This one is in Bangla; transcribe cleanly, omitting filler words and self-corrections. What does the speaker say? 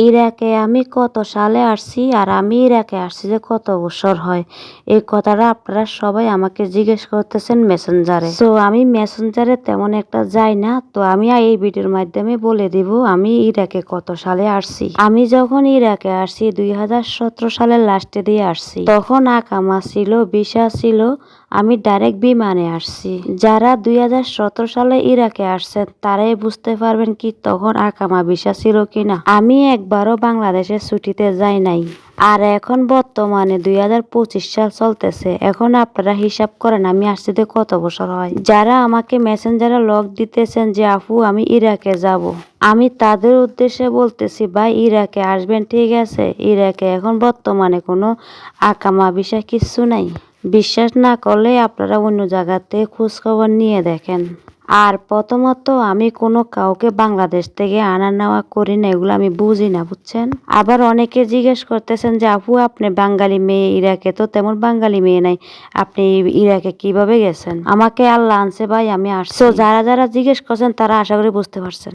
ইরাকে আমি কত সালে আসছি আর আমি ইরাকে আসছি যে কত বছর হয়, এই কথাটা আপনারা সবাই আমাকে জিজ্ঞেস করতেছেন মেসেঞ্জারে। তো আমি মেসেঞ্জারে তেমন একটা যাই না, তো আমি এই ভিডিওর মাধ্যমে বলে দিব আমি ইরাকে কত সালে আসছি। আমি যখন ইরাকে আসছি 2017 সালের লাস্টে দিয়ে আসছি, তখন আকামা ছিল, ভিসা ছিল, আমি ডাইরেক্ট বিমানে আসছি। যারা 2017 সালে ইরাকে আসছেন তারাই বুঝতে পারবেন কি তখন আকামা ভিসা ছিল কিনা। আমি একবারও বাংলাদেশের ছুটিতে যাই নাই। আর এখন বর্তমানে 2025 সাল চলতেছে, এখন আপনারা হিসাব করেন আমি আসছি কত বছর হয়। যারা আমাকে মেসেঞ্জারে লক দিতেছেন যে আপু আমি ইরাকে যাব, আমি তাদের উদ্দেশ্যে বলতেছি ভাই ইরাকে আসবেন ঠিক আছে, ইরাকে এখন বর্তমানে কোনো আকামা ভিসা কিছু নাই। বিশ্বাস না করলে আপনারা অন্য জায়গাতে খোঁজ খবর নিয়ে দেখেন। আর প্রথমত আমি কোনো কাউকে বাংলাদেশ থেকে আনা নেওয়া করি না, এগুলো আমি বুঝি না, বুঝছেন। আবার অনেকে জিজ্ঞেস করতেছেন যে আপু আপনি বাঙালি মেয়ে, ইরাকে তো তেমন বাঙালি মেয়ে নাই, আপনি ইরাকে কিভাবে গেছেন। আমাকে আল্লাহ আনছে ভাই, আমি আসছি। যারা যারা জিজ্ঞেস করছেন তারা আশা করি বুঝতে পারছেন।